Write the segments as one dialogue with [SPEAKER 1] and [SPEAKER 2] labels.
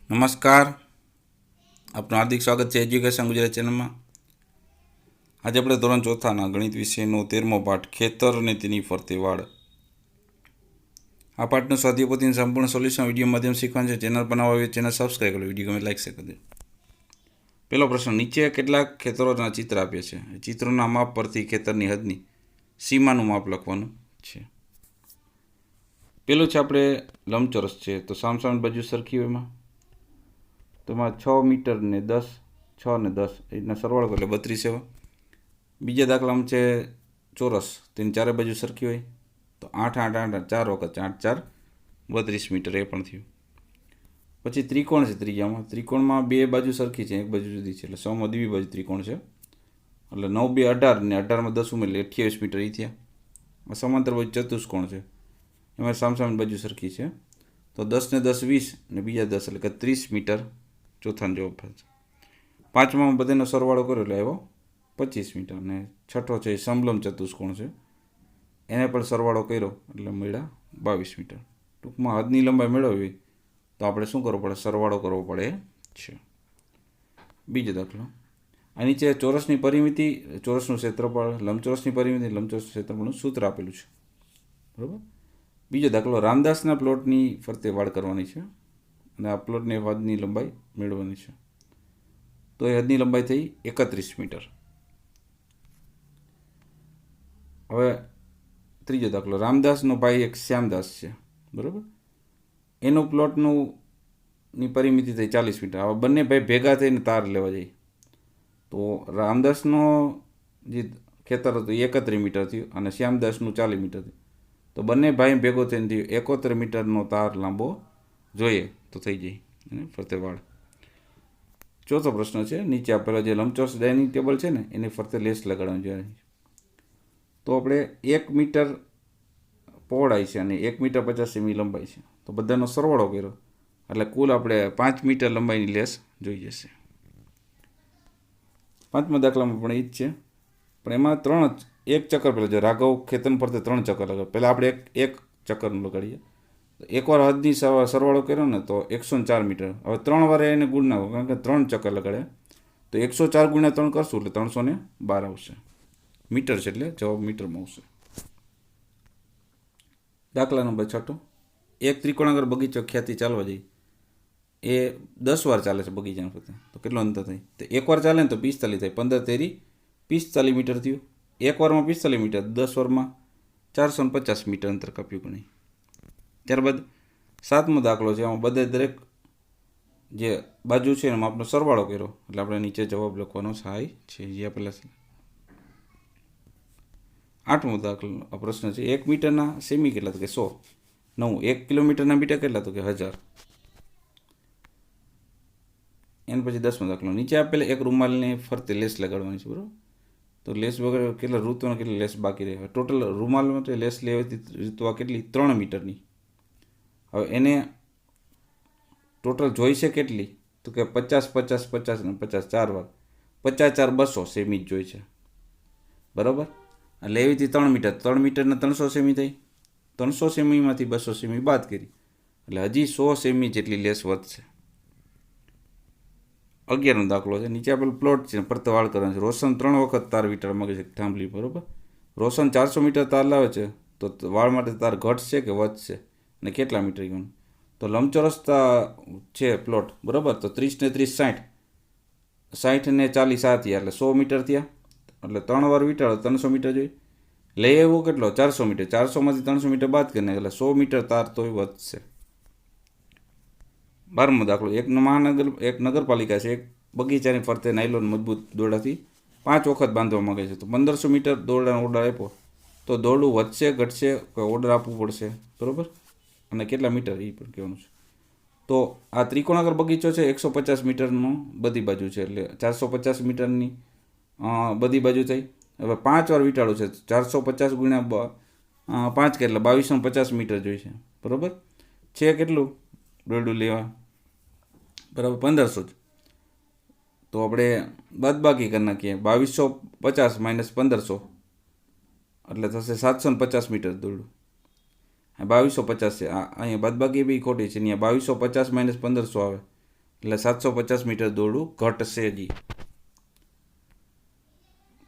[SPEAKER 1] નમસ્કાર, આપનું હાર્દિક સ્વાગત છે એજ્યુકેશન ગુજરાત ચેનલમાં. આજે આપણે ધોરણ ચોથાના ગણિત વિષયનો 13મો પાઠ ખેતર અને તેની ફરતે વાડ. આ પાઠનું સ્વાધ્યાય પોથીનું સંપૂર્ણ સોલ્યુશન વિડીયો માધ્યમ શીખવાનું છે. ચેનલ બનાવવા હોય ચેનલ સબસ્ક્રાઈબ કરો, વિડીયો ગમે લાઈક શેર કરી દો. પહેલો પ્રશ્ન, નીચે કેટલાક ખેતરોના ચિત્ર આપ્યા છે. ચિત્રોના માપ પરથી ખેતરની હદની સીમાનું માપ લખવાનું છે. પેલું છે આપણે લંબચોરસ છે, તો સામસામે બાજુ સરખી હોય એમાં તો એમાં 6 મીટર ને 10, 6 ને 10 એ રીતના સરવાળો એટલે 32 એવા. બીજા દાખલામાં છે ચોરસ, તેની ચારે બાજુ સરખી હોય તો 8, 8, 8, 4 વખત 8, 4, 32 મીટર એ પણ થયું. પછી ત્રિકોણ છે ત્રીજામાં, ત્રિકોણમાં બે બાજુ સરખી છે, એક બાજુ જુદી છે, એટલે 100માં દીવી બાજુ ત્રિકોણ છે, એટલે 9, 2, 18 ને 18માં 10 ઉમેરી એટલે 28 મીટર એ થયા. સમાંતર બાજુ ચતુષ્કોણ છે, એમાં સામસામે બાજુ સરખી છે, તો 10 ને 10 20 ને બીજા 10 એટલે કે 30 મીટર ચોથાનો જવાબ થશે. પાંચમામાં બધાનો સરવાળો કર્યો એટલે આવ્યો 25 મીટર. અને છઠ્ઠો છે એ સમલંબ ચતુષ્કોણ છે, એને પણ સરવાળો કર્યો એટલે મળ્યા 22 મીટર. ટૂંકમાં હદની લંબાઈ મેળવવી તો આપણે શું કરવું પડે? સરવાળો કરવો પડે છે. બીજો દાખલો, આ નીચે ચોરસની પરિમિતિ, ચોરસનું ક્ષેત્રફળ, લંબચોરસની પરિમિતિ, લંબચોરસનું ક્ષેત્રફળનું સૂત્ર આપેલું છે, બરાબર. બીજો દાખલો, રામદાસના પ્લોટની ફરતે વાડ કરવાની છે અને આ પ્લોટની હદની લંબાઈ મેળવવાની છે. તો એ હદની લંબાઈ થઈ 31 મીટર. હવે ત્રીજો દાખલો, રામદાસનો ભાઈ એક શ્યામદાસ છે, બરાબર. એનું પ્લોટની પરિમિતિ થઈ 40 મીટર. હવે બંને ભાઈ ભેગા થઈને તાર લેવા જાય તો રામદાસનો જે ખેતર હતું એ 31 મીટર થયું અને શ્યામદાસનું 40 મીટર થયું. તો બંને ભાઈ ભેગો થઈને થયું 71 મીટરનો તાર લાંબો જોઈએ તો થઈ જાય ફરતે વાડ. ચોથો પ્રશ્ન છે, નીચે આપેલા જે લંબચોરસ ડાઇનિંગ ટેબલ છે ને એની ફરતે લેસ લગાડવાની જોઈએ. તો આપણે 1 મીટર પહોળાઈ છે અને 1 મીટર 50 સેમી લંબાઈ છે, તો બધાનો સરવાળો કર્યો એટલે કુલ આપણે 5 મીટર લંબાઈની લેસ જોઈ જશે. પાંચમા દાખલામાં પણ એ જ છે, પણ એમાં એક ચક્કર પહેલાં જો રાઘવ ખેતર ફરતે 3 ચક્કર લગાવે. પહેલાં આપણે એક ચક્કરનું લગાડીએ. એકવાર હદની સરવાળો કર્યો ને તો 104 મીટર. હવે 3 વાર એને ગુણ નાખો, કારણ કે 3 ચક્કર લગાડે તો 104 ગુણ્યા 3 કરશું એટલે 312 આવશે. મીટર છે એટલે જવાબ મીટરમાં આવશે. દાખલા નંબર 6, એક ત્રિકોણાકાર બગીચો ખ્યાતિ ચાલવા જાય એ 10 વાર ચાલે છે બગીચાના ફરતે, તો કેટલો અંતર થાય? તો એકવાર ચાલે ને તો 45 થાય, 15 તેરી 45 મીટર થયું. એક વારમાં 45 મીટર, 10 વારમાં 450 મીટર અંતર કાપ્યું ગણાય. ત્યારબાદ 7મો દાખલો છે, આમાં બધે દરેક જે બાજુ છે એમાં આપણો સરવાળો કર્યો એટલે આપણે નીચે જવાબ લખવાનો સહાય છે જે આપેલા છે. 8મો દાખલો આ પ્રશ્ન છે, 1 મીટરના સેમી કેટલા? તો કે 100. 9, 1 કિલોમીટરના મીટર કેટલા? તો કે 1000. એના પછી 10મો દાખલો, નીચે આપેલા એક રૂમાલને ફરતે લેસ લગાડવાની છે, બરાબર. તો લેસ વગર કેટલા ઋતુમાં કેટલી લેસ બાકી રહે? ટોટલ રૂમાલમાં તો લેસ લેવાથી ઋતુવા કેટલી? 3 મીટરની. હવે એને ટોટલ જોઈ છે કેટલી? તો કે 50, 50, 50 અને 50 4 વાર, 50, 4, 200 સેમી જ જોઈ છે, બરાબર. એટલે એવીથી 3 મીટર, 3 મીટરના 300 સેમી થઈ, 300 સેમીમાંથી 200 સેમી બાદ કરી એટલે હજી 100 સેમી જેટલી લેસ વધશે. 11મો દાખલો છે, નીચે આપેલ પ્લોટ છે ફરતે વાડ કરવાનો છે. રોશન 3 વખત તાર વીંટાળવા માંગે છે થાંભલી, બરાબર. રોશન 400 મીટર તાર લાવે છે તો વાડ માટે તાર ઘટશે કે વધશે અને કેટલા મીટર ગયું? તો લંબચોરસ છે પ્લોટ, બરાબર. તો 30 ને 30 60, 60 ને 40 7 થયા એટલે 100 મીટર થયા, એટલે 3 વાર વીંટાળો 300 મીટર જોઈએ. લઈ આવ્યો કેટલો? 400 મીટર, 400માંથી 300 મીટર બાદ કરીને એટલે 100 મીટર તાર તોય વધશે. 12મો દાખલો, એક નગરપાલિકા છે એક બગીચાની ફરતે નાયલોન મજબૂત દોરડાથી 5 વખત બાંધવા માંગે છે. તો 1500 મીટર દોરડાનો ઓર્ડર આપ્યો તો દોરડું વધશે ઘટશે કે ઓર્ડર આપવું પડશે, બરાબર. અને કેટલા મીટર એ પણ કહેવાનું છે. તો આ ત્રિકોણાકાર બગીચો છે 150 મીટરનો બધી બાજુ છે એટલે 450 મીટરની બધી બાજુ થઈ. હવે 5 વાર વીંટાળું છે, 450 ગુણ્યા 5 કેટલા? 2250 મીટર જોઈએ છે, બરાબર. છે કેટલું દોરડું લેવા? બરાબર 1500 જ. તો આપણે બાદબાકી કરી નાખીએ, 2250 માઇનસ 1500 એટલે થશે 750 મીટર દોરડું. 2250 છે, અહીંયા બાદબાકી બી ખોટી છે, અહીંયા 2250 માઇનસ 1500 આવે એટલે 750 મીટર દોડવું ઘટશે જ.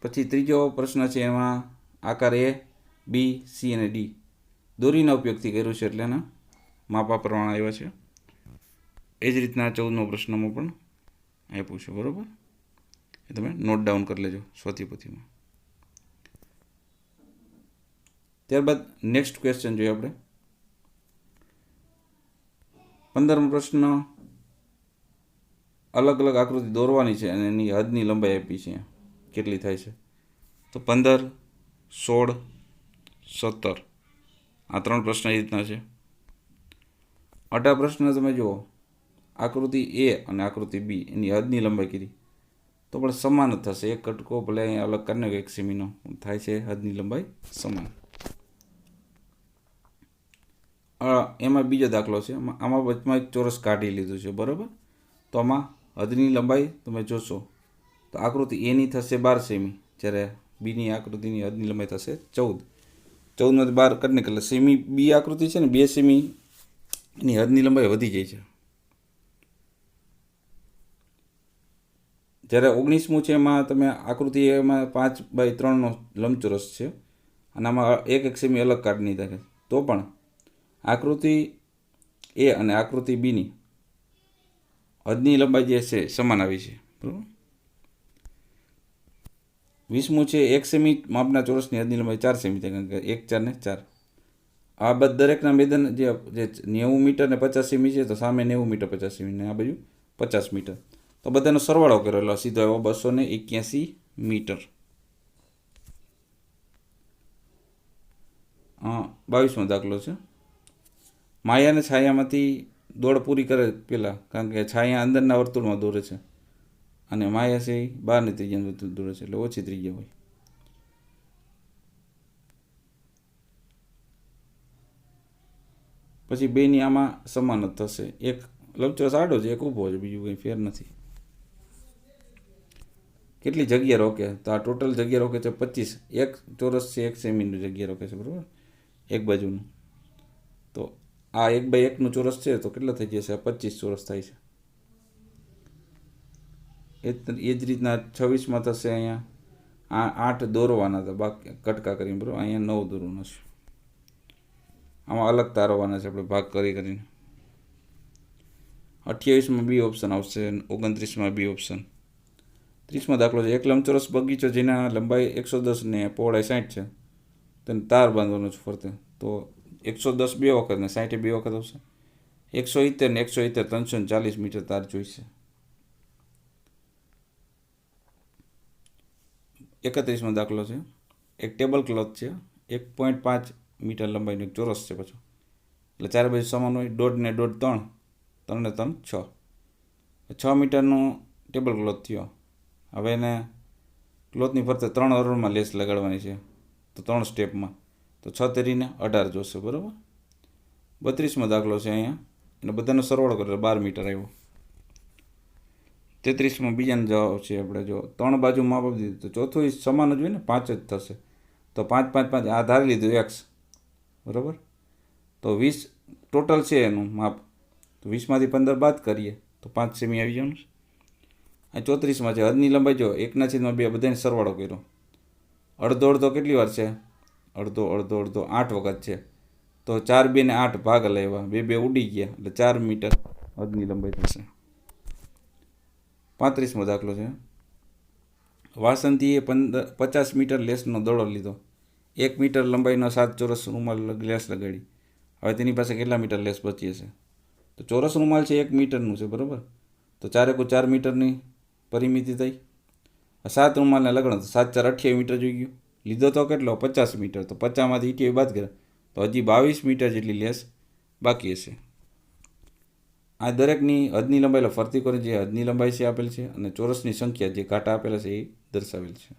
[SPEAKER 1] પછી ત્રીજો પ્રશ્ન છે, એમાં આકાર A, B, C અને D દોરીના ઉપયોગથી કર્યું છે, એટલે એના માપા પ્રમાણે આવ્યા છે. એ જ રીતના 14મો પ્રશ્નમાં પણ આપ્યું છે, બરાબર. એ તમે નોટ ડાઉન કરી લેજો સ્વતિપોથીમાં. ત્યારબાદ નેક્સ્ટ ક્વેશ્ચન જોઈએ આપણે. 15મો પ્રશ્ન, અલગ અલગ આકૃતિ દોરવાની છે અને એની હદની લંબાઈ આપી છે. કેટલી થાય છે? તો 15, 16, 17 આ 3 પ્રશ્ન એ રીતના છે. 18 પ્રશ્ન તમે જુઓ, આકૃતિ A અને આકૃતિ B એની હદની લંબાઈ કીધી તો પણ સમાન જ થશે. એક કટકો ભલે અહીંયા અલગ કરીને 1 સેમીનો થાય છે, હદની લંબાઈ સમાન. એમાં બીજો દાખલો છે, આમાં વચમાં એક ચોરસ કાઢી લીધું છે, બરાબર. તો આમાં હદની લંબાઈ તમે જોશો તો આકૃતિ એની થશે 12 સેમી, જ્યારે બીની આકૃતિની હદની લંબાઈ થશે 14. 14માંથી 12 કરી નીકળે સેમી. બી આકૃતિ છે ને 2 સેમી એની હદની લંબાઈ વધી જાય છે. જ્યારે 19મું છે એમાં તમે આકૃતિ એમાં 5x3નો લંબચોરસ છે અને આમાં 1 સેમી અલગ કાઢી નીકળે તો પણ આકૃતિ A અને આકૃતિ Bની હદની લંબાઈ જે છે સમાન આવી છે, બરાબર. 20મું છે, 1 સેમી માપના ચોરસની હદની લંબાઈ 4 સેમી થાય, કારણ કે 1, 4 ને 4. આ બધા દરેકના મેદાન જે 90 મીટર ને 50 સેમી છે, તો સામે 90 મીટર 50 સેમી ને આ બાજુ 50 મીટર. તો બધાનો સરવાળો કરેલો સીધો આવ્યો 281 મીટર. 22મો દાખલો છે, માયાને છાયામાંથી દોડ પૂરી કરે પહેલાં, કારણ કે છાયા અંદરના વર્તુળમાં દોરે છે અને માયા છે બહારની ત્રિજ્યાનું વર્તુળ દોરે છે, એટલે ઓછી ત્રિજ્યા હોય. પછી બેની આમાં સમાન જ થશે. એક લંબચોરસ આડો છે, એક ઊભો છે, બીજું કંઈ ફેર નથી. કેટલી જગ્યા રોકે? તો આ ટોટલ જગ્યા રોકે છે 25. એક ચોરસ છે 1 સેમીની જગ્યા રોકે છે, બરાબર, એક બાજુનું. તો આ 1x1નું ચોરસ છે તો કેટલા થઈ જશે? 25 ચોરસ થાય છે. એ જ રીતના 26માં થશે. અહીંયા 8 દોરવાના હતા, બાકી કટકા કરીને, બરાબર. અહીંયા 9 દોરવાના છે. આમાં અલગ તારવાના છે આપણે ભાગ કરીને. 28માં બી ઓપ્શન આવશે, 29માં બી ઓપ્શન. 30મો દાખલો છે, એક લંબચોરસ બગીચો જેના લંબાઈ 110 ને પહોળાઈ 60 છે, તેને તાર બાંધવાનો છે ફરતે. તો 110 2 વખત ને 60 2 વખત આવશે. 170 ને 170 340 મીટર તાર જોઈશે. 31મો દાખલો છે, એક ટેબલ ક્લોથ છે, 1.5 મીટર લંબાઈનો એક ચોરસ છે, પાછો એટલે ચારે બાજુ સમાન હોય. 1.5 ને 1.5 3, 3 ને 3 6. 6 મીટરનું ટેબલ ક્લોથ થયો. હવે એને ક્લોથની ફરતે 3 હરોળમાં લેસ લગાડવાની છે, તો 3 સ્ટેપમાં, તો 6 તેરીને 18 જોશે, બરાબર. 32મો દાખલો છે, અહીંયા અને બધાનો સરવાળો કરે 12 મીટર આવ્યો. 33માં બીજાનો જવાબ છે, આપણે જો 3 બાજુ માપ આપી દીધું તો ચોથું સમાન જ હોય ને, 5 જ થશે. તો 5, 5, 5 આ ધારી લીધું x, બરાબર. તો 20 ટોટલ છે એનું માપ, તો 20માંથી 15 બાદ કરીએ તો 5 સેમી આવી જવાનું છે. આ 34માં છે, હદની લંબાઈ જો 1/2 બધાને સરવાળો કર્યો. અડધો અડધો કેટલી વાર છે? અડધો અડધો અડધો 8 વખત છે. તો 4, 2 ને 8 ભાગ લેવા, 2 2 ઉડી ગયા, એટલે 4 મીટર હદની લંબાઈ થશે. 35મો દાખલો છે, વાસંતીએ 50 મીટર લેસનો દડો લીધો. 1 મીટર લંબાઈનો 7 ચોરસ રૂમાલ લેસ લગાડી. હવે તેની પાસે કેટલા મીટર લેસ બચી હશે? તો ચોરસ રૂમાલ છે 1 મીટરનું છે, બરાબર. તો 4 × 4 મીટરની પરિમિતિ થઈ. 7 રૂમાલને લગાડો તો 7 × 4 = 28 મીટર જોઈ ગયું. લીધો તો કેટલો? 50 મીટર. તો 50માંથી 28 બાદ કરે તો હજી 22 મીટર જેટલી લેસ બાકી હશે. આ દરેકની હદની લંબાઈ ફરતી કરી જે હદની લંબાઈ છે આપેલ છે અને ચોરસની સંખ્યા જે કાંટા આપેલા છે એ દર્શાવેલ છે.